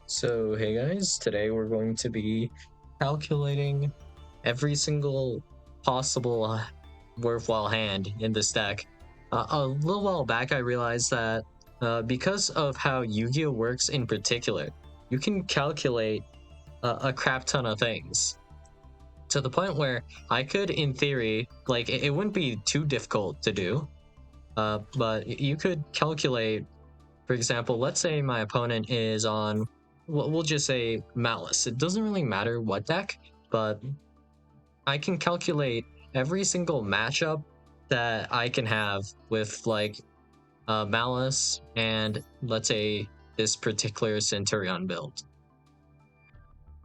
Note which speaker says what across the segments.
Speaker 1: So, hey guys, today we're going to be calculating every single possible worthwhile hand in this deck. A little while back, I realized that because of how Yu-Gi-Oh works in particular, you can calculate a crap ton of things to the point where I could, in theory, like it wouldn't be too difficult to do, but you could calculate. For example, let's say my opponent is on, we'll just say Malice. It doesn't really matter what deck, but I can calculate every single matchup that I can have with like Malice and let's say this particular Centurion build.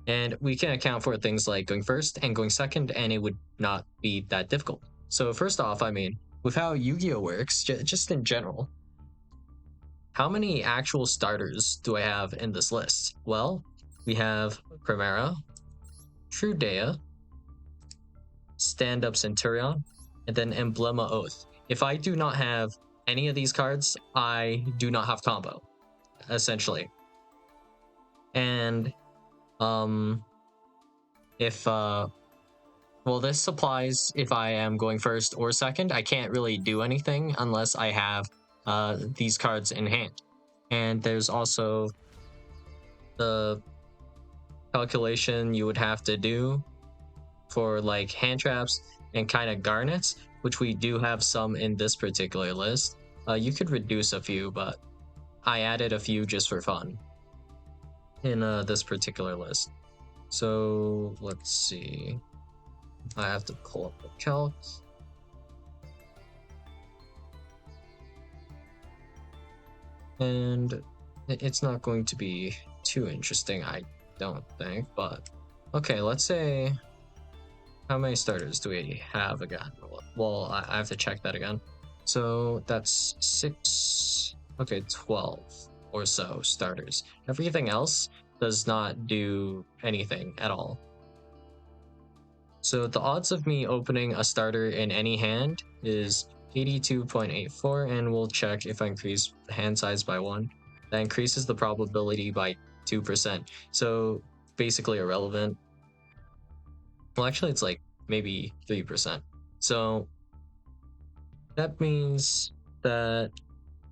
Speaker 1: And we can account for things like going first and going second, and it would not be that difficult. So first off, I mean, with how Yu-Gi-Oh works, just in general, how many actual starters do I have in this list? Well, we have Primera, True Dea, Stand Up Centurion, and then Emblema Oath. If I do not have any of these cards, I do not have combo, essentially. And if well, this applies if I am going first or second. I can't really do anything unless I have these cards in hand. And there's also the calculation you would have to do for like hand traps and kind of garnets, which we do have some in this particular list. You could reduce a few, but I added a few just for fun in this particular list. So let's see. I have to pull up the calcs. And it's not going to be too interesting, I don't think, but okay, let's say, how many starters do we have again? Well, I have to check that again. So that's 6, okay, 12 or so starters. Everything else does not do anything at all. So the odds of me opening a starter in any hand is 82.84, and we'll check if I increase the hand size by 1. That increases the probability by 2%. So basically irrelevant. Well, actually, it's like maybe 3%. So that means that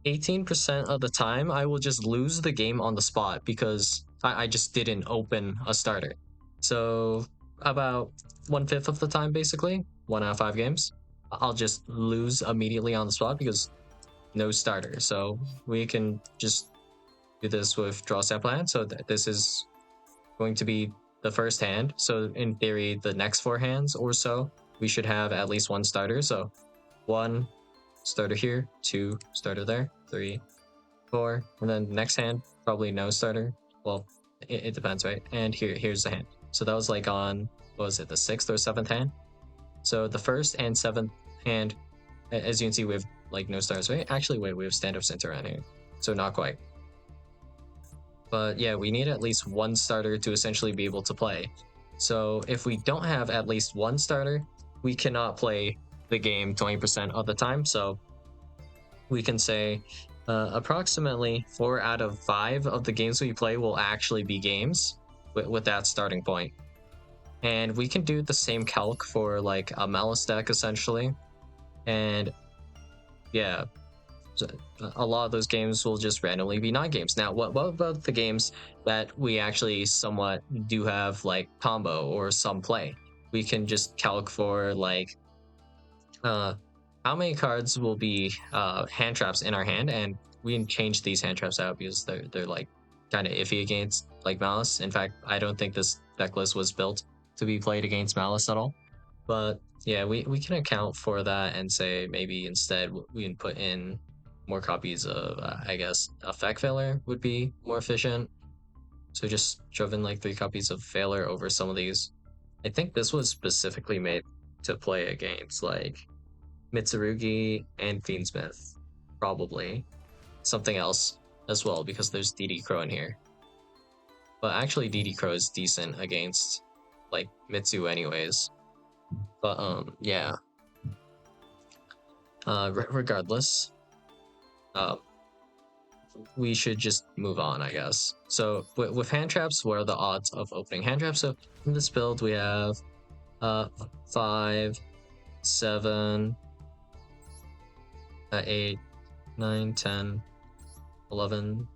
Speaker 1: 18% of the time I will just lose the game on the spot because I just didn't open a starter. So about 1/5 of the time, basically, 1 out of 5 games, I'll just lose immediately on the spot because no starter. So we can just do this with draw sample hand. So this is going to be the first hand. So in theory, the next 4 hands or so, we should have at least 1 starter. So 1 starter here, 2 starter there, 3, 4, and then next hand, probably no starter. Well, it depends, right? And here's the hand. So that was like on, what was it, the 6th or 7th hand? So the 1st and 7th hand, as you can see, we have like no stars, right? Actually, wait, we have stand-up center on here. So not quite. But yeah, we need at least 1 starter to essentially be able to play. So if we don't have at least 1 starter, we cannot play the game 20% of the time. So we can say approximately 4 out of 5 of the games we play will actually be games with that starting point. And we can do the same calc for like a Malice deck essentially. And yeah, a lot of those games will just randomly be non-games. Now, what about the games that we actually somewhat do have like combo or some play? We can just calc for like how many cards will be hand traps in our hand, and we can change these hand traps out because they're like kind of iffy against like Malice. In fact, I don't think this deck list was built to be played against Malice at all. But yeah, we can account for that and say maybe instead we can put in more copies of I guess effect failure would be more efficient. So just shove in like 3 copies of failure over some of these. I think this was specifically made to play against like Mitsurugi and Fiendsmith, probably something else as well because there's DD Crow in here. But actually DD Crow is decent against like Mitsu anyways. But yeah. Regardless, we should just move on, I guess. So with hand traps, what are the odds of opening hand traps? So in this build, we have 5, 7, 8, 9, 10, 11,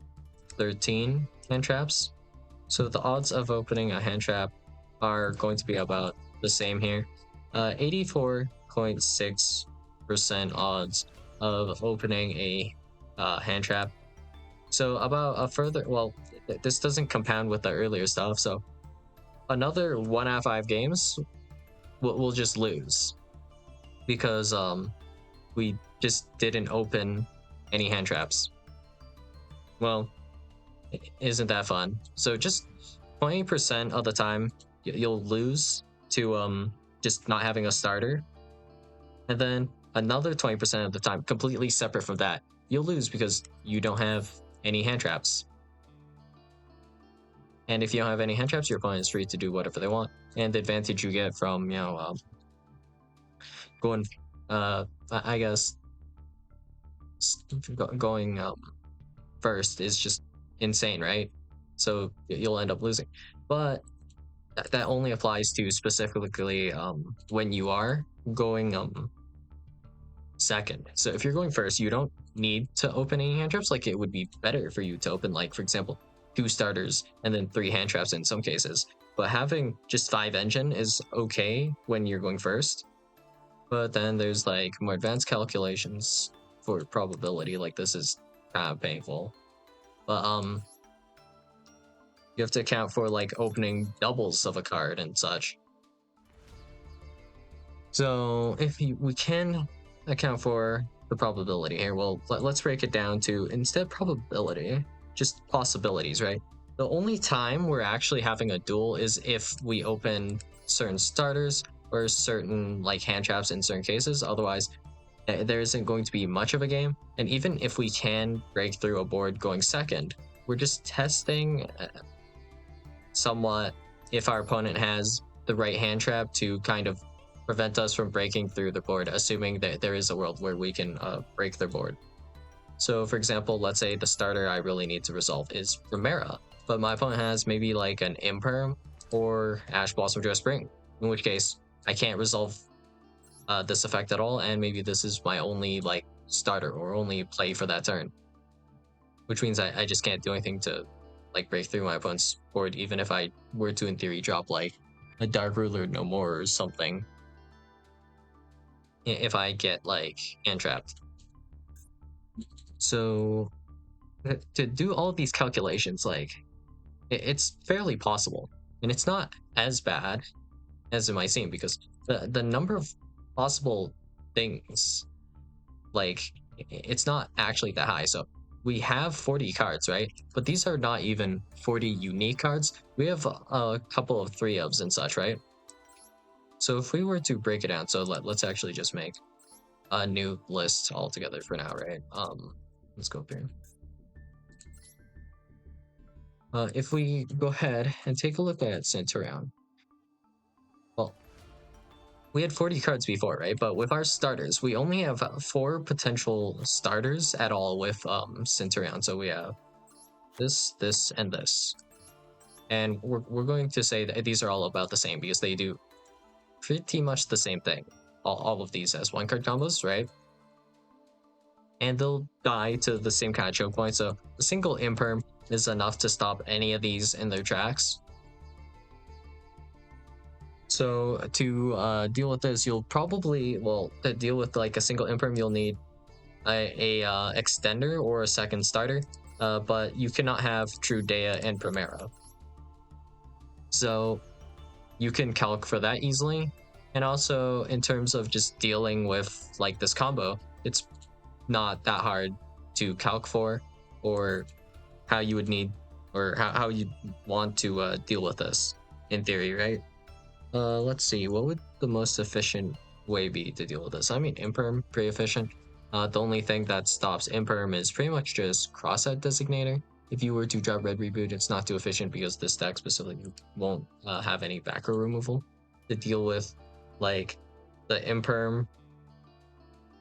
Speaker 1: 13 hand traps. So the odds of opening a hand trap are going to be about the same here. 84.6% odds of opening a hand trap. So about a further, well, this doesn't compound with the earlier stuff. So another 1 out of 5 games, we'll just lose because we just didn't open any hand traps. Well, isn't that fun? So just 20% of the time you'll lose to just not having a starter, and then another 20% of the time, completely separate from that, you'll lose because you don't have any hand traps. And if you don't have any hand traps, your opponent is free to do whatever they want. And the advantage you get from, you know, going, I guess, going first is just insane, right? So you'll end up losing. But that only applies to specifically when you are going second. So if you're going first, you don't need to open any hand traps. Like, it would be better for you to open, like, for example, 2 starters and then 3 hand traps in some cases. But having just 5 engine is okay when you're going first. But then there's like more advanced calculations for probability. Like, this is kind of painful. But you have to account for like opening doubles of a card and such. So if we can account for the probability here, well, let's break it down to, instead of probability, just possibilities, right? The only time we're actually having a duel is if we open certain starters or certain like hand traps in certain cases. Otherwise, there isn't going to be much of a game. And even if we can break through a board going second, we're just testing somewhat if our opponent has the right hand trap to kind of prevent us from breaking through the board, assuming that there is a world where we can break their board. So for example, let's say the starter I really need to resolve is Primera, but my opponent has maybe like an Imperm or Ash Blossom Joy Spring, in which case I can't resolve this effect at all, and maybe this is my only like starter or only play for that turn, which means I just can't do anything to like break through my opponent's board, even if I were to in theory drop like a Dark Ruler no more or something, if I get like hand trapped. So to do all of these calculations, like it's fairly possible, and it's not as bad as it might seem, because the number of possible things, like, it's not actually that high. So we have 40 cards, right? But these are not even 40 unique cards. We have a couple of 3-ofs and such, right? So if we were to break it down, so let's actually just make a new list altogether for now, right? Let's go up here. If we go ahead and take a look at Centurion, well, we had 40 cards before, right? But with our starters, we only have 4 potential starters at all with Centurion. So we have this, this, and this. And we're going to say that these are all about the same because they do pretty much the same thing. All of these as 1-card combos, right? And they'll die to the same kind of choke point. So a single Imperm is enough to stop any of these in their tracks. So to deal with this, you'll probably, well, to deal with like a single Imperm, you'll need a extender or a second starter, but you cannot have True Dea and Primera. So you can calc for that easily. And also in terms of just dealing with like this combo, it's not that hard to calc for, or how you would need, or how you want to deal with this in theory, right? Let's see, what would the most efficient way be to deal with this? I mean, Imperm, pretty efficient. The only thing that stops Imperm is pretty much just Crosshead Designator. If you were to drop Red Reboot, it's not too efficient because this deck specifically won't have any back row removal to deal with like the Imperm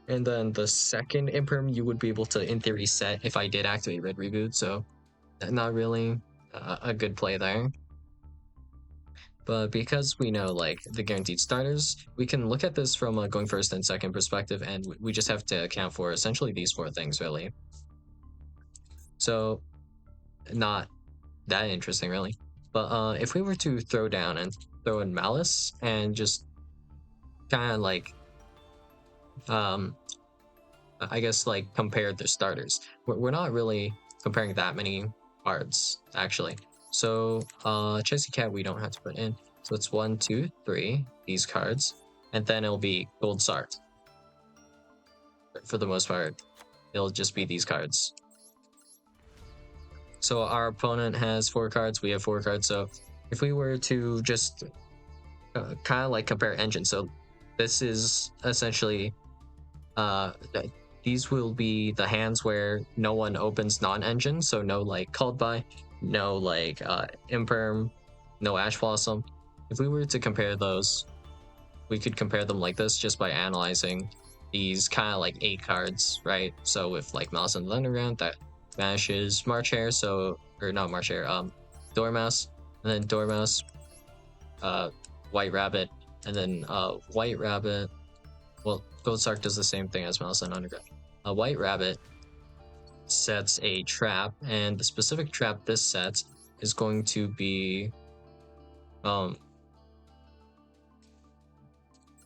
Speaker 1: And then the second imperm you would be able to, in theory, set if I did activate Red Reboot. So not really a good play there. But because we know like the guaranteed starters, we can look at this from a going first and second perspective, and we just have to account for essentially these four things really. So not that interesting really. But if we were to throw down and throw in Malice and just kind of like I guess like compare the starters, we're not really comparing that many cards actually. So Chessy Cat we don't have to put in. So it's 1, 2, 3 these cards, and then it'll be Gold Sark. For the most part, it'll just be these cards. So our opponent has 4 cards, we have 4 cards. So if we were to just kind of like compare engines, so this is essentially these will be the hands where no one opens non-engine, so no like Called By, no like Imperm, no Ash Blossom. If we were to compare those, we could compare them like this just by analyzing these kind of like 8 cards, right? So with like Malice in the Underground, that banishes March Hare, so, or not March Hare, Dormouse, and then Dormouse, White Rabbit, and then White Rabbit, well, Gold Sark does the same thing as Malice in Underground. A White Rabbit sets a trap, and the specific trap this sets is going to be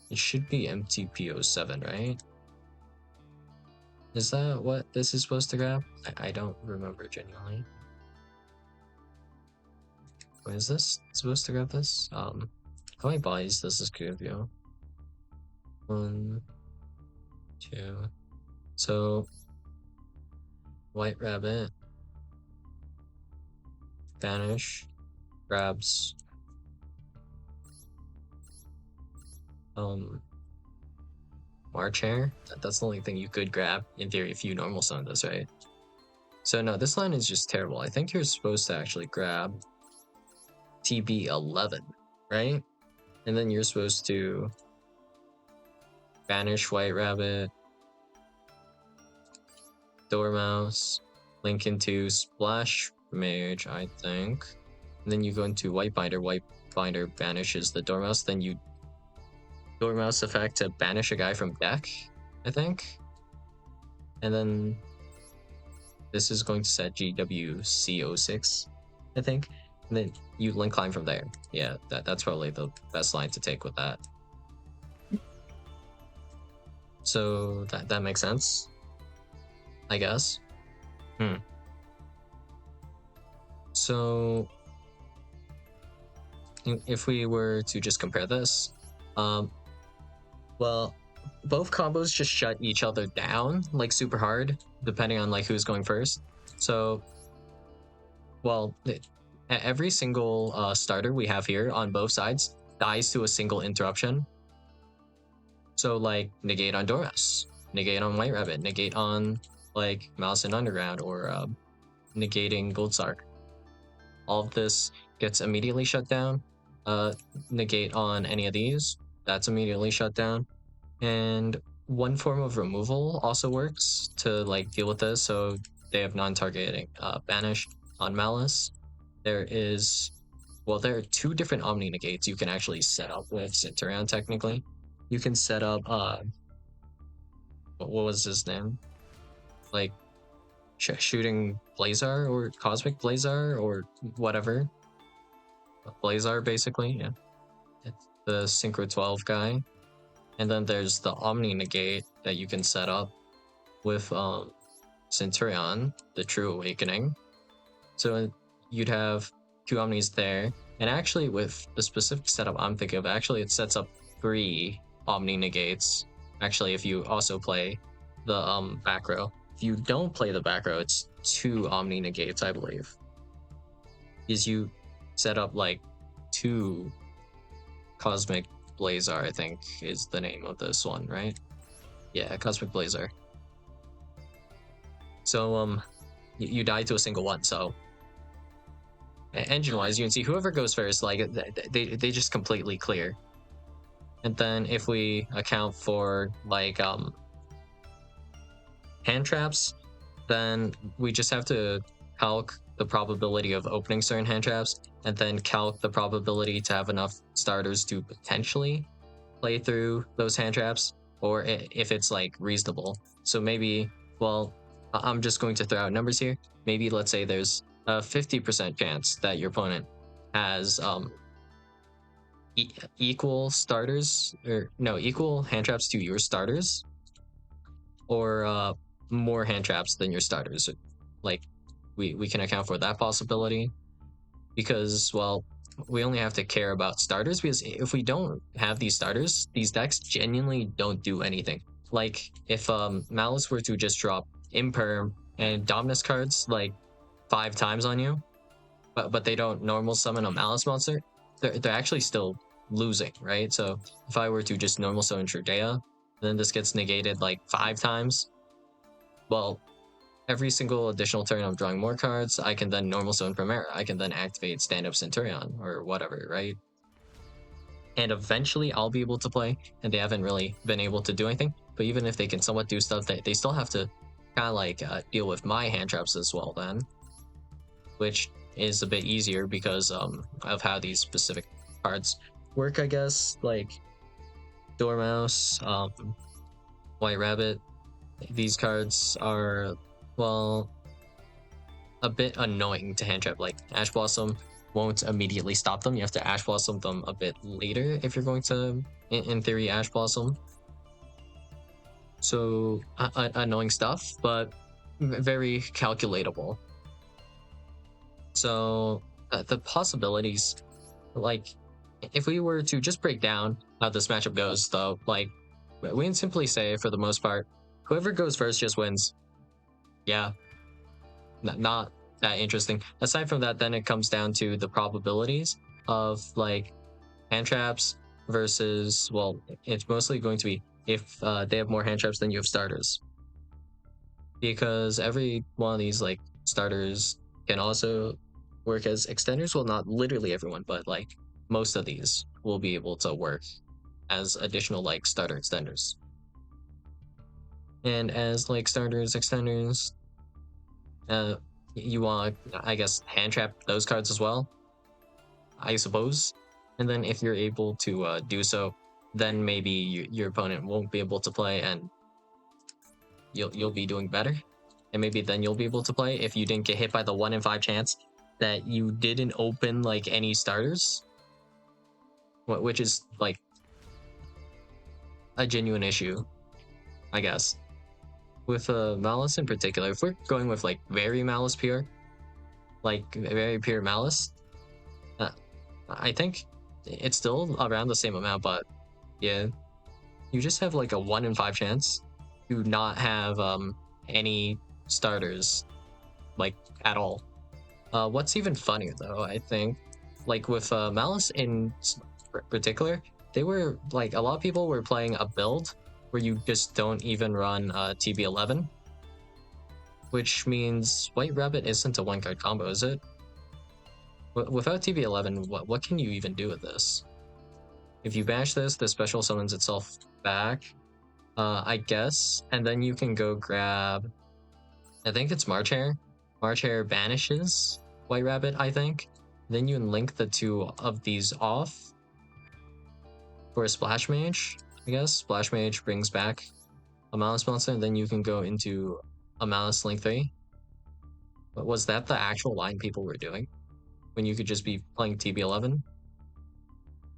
Speaker 1: it should be MTP07, right? Is that what this is supposed to grab? I don't remember genuinely. What is this supposed to grab this? How many bodies does this give you? 1, 2. So White Rabbit banish grabs March Hare. That's the only thing you could grab in theory if you normal summon this, right? So no, this line is just terrible. I think you're supposed to actually grab TB11, right? And then you're supposed to banish White Rabbit, Dormouse, link into Splash Mage, I think. And then you go into White Binder. White Binder banishes the Dormouse. Then you Dormouse effect to banish a guy from deck, I think. And then this is going to set GWC06, I think. And then you link climb from there. Yeah, that's probably the best line to take with that. So that makes sense, I guess. So if we were to just compare this, well, both combos just shut each other down like super hard, depending on like who's going first. So, well, every single starter we have here on both sides dies to a single interruption. So like negate on Dormouse, negate on White Rabbit, negate on like Malice in Underground, or negating Gold Sark. All of this gets immediately shut down. Negate on any of these, that's immediately shut down. And one form of removal also works to like deal with this. So they have non-targeting banish on Malice. There are 2 different Omni negates you can actually set up with Centurion technically. You can set up what was his name? Like shooting Blazar or Cosmic Blazar or whatever. Blazar basically, yeah. It's the Synchro 12 guy. And then there's the Omni negate that you can set up with Centurion, the True Awakening. So you'd have 2 Omnis there. And actually with the specific setup I'm thinking of, actually it sets up 3 Omni negates. Actually, if you also play the back row. If you don't play the back row, it's 2 Omni negates, I believe. Is you set up like 2 Cosmic Blazar, I think is the name of this one, right? Yeah, Cosmic Blazar. So you die to a single one. So engine wise, you can see whoever goes first, like they just completely clear. And then if we account for like hand traps, then we just have to calc the probability of opening certain hand traps, and then calc the probability to have enough starters to potentially play through those hand traps, or if it's like reasonable. So maybe, well, I'm just going to throw out numbers here. Maybe let's say there's a 50% chance that your opponent has equal starters, or no, equal hand traps to your starters, or more hand traps than your starters. Like, we can account for that possibility, because, well, we only have to care about starters, because if we don't have these starters, these decks genuinely don't do anything. Like, if Malice were to just drop Imperm and Dominus cards like 5 times on you, but they don't normal summon a Malice monster, they're actually still losing, right? So if I were to just normal summon Trudea, then this gets negated like 5 times, well, every single additional turn I'm drawing more cards, I can then normal summon Primera. I can then activate Stand Up Centurion or whatever, right? And eventually I'll be able to play, and they haven't really been able to do anything. But even if they can somewhat do stuff, they still have to kind of like deal with my hand traps as well then, which is a bit easier because of how these specific cards work, I guess. Like Dormouse, White Rabbit, these cards are, well, a bit annoying to hand trap. Like Ash Blossom won't immediately stop them. You have to Ash Blossom them a bit later if you're going to, in theory, Ash Blossom. So annoying stuff, but very calculatable. So the possibilities, like if we were to just break down how this matchup goes, though, like we can simply say for the most part, whoever goes first just wins. Yeah, not that interesting. Aside from that, then it comes down to the probabilities of like hand traps versus, well, it's mostly going to be if they have more hand traps than you have starters, because every one of these like starters can also work as extenders. Well, not literally everyone, but like most of these will be able to work as additional like starter extenders. And as like starters extenders, you want, I guess, hand trap those cards as well, I suppose. And then if you're able to do so, then maybe your opponent won't be able to play, and you'll be doing better. And maybe then you'll be able to play if you didn't get hit by the 1 in 5 chance that you didn't open like any starters, which is like a genuine issue, I guess. With Malice in particular, if we're going with like very Malice pure, like very pure Malice, I think it's still around the same amount, but yeah, you just have like a 1 in 5 chance to not have any starters, like, at all. What's even funnier though, I think, like with Malice in particular, they were like, a lot of people were playing a build where you just don't even run TB11, which means White Rabbit isn't a 1-card combo, is it? Without TB11, what can you even do with this? If you bash this, the special summons itself back, I guess, and then you can go grab, I think it's March Hare. March Hare banishes White Rabbit, I think. Then you can link the 2 of these off for a Splash Mage, I guess. Splash Mage brings back a Malice monster, and then you can go into a Malice Link 3. But was that the actual line people were doing? When you could just be playing TB11?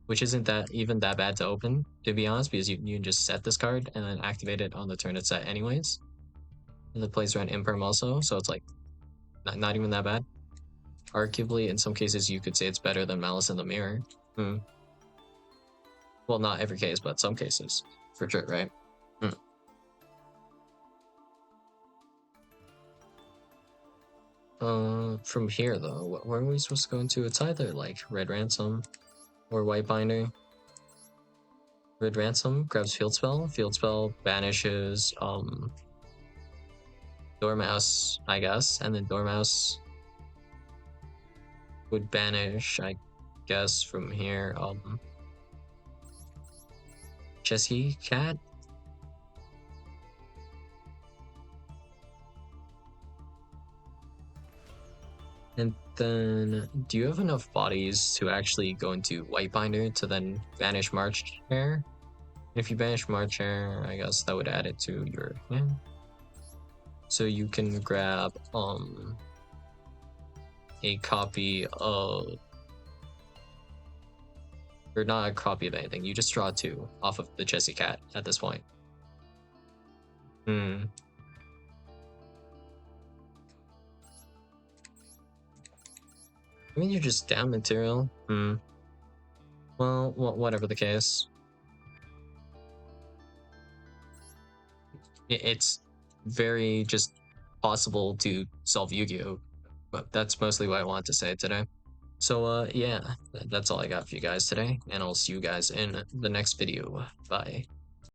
Speaker 1: Which isn't that even that bad to open, to be honest, because you can just set this card and then activate it on the turn it's set anyways. And it plays around Imperm also, so it's like not even that bad. Arguably, in some cases, you could say it's better than Malice in the Mirror. Well, not every case, but some cases, for sure, right? From here though, where are we supposed to go into? It's either like Red Ransom or White Binder. Red Ransom grabs Field Spell banishes Dormouse, I guess, and then Dormouse would banish, I guess, from here, Chesky Cat? And then, do you have enough bodies to actually go into White Binder to then banish March Hare? If you banish March Hare, I guess that would add it to your hand. So you can grab a copy of, or not a copy of anything. You just draw 2 off of the Jessie Cat at this point. I mean, you're just down material. Well, whatever the case. It's very just possible to solve Yu-Gi-Oh! But that's mostly what I want to say today. So, yeah, that's all I got for you guys today, and I'll see you guys in the next video. Bye.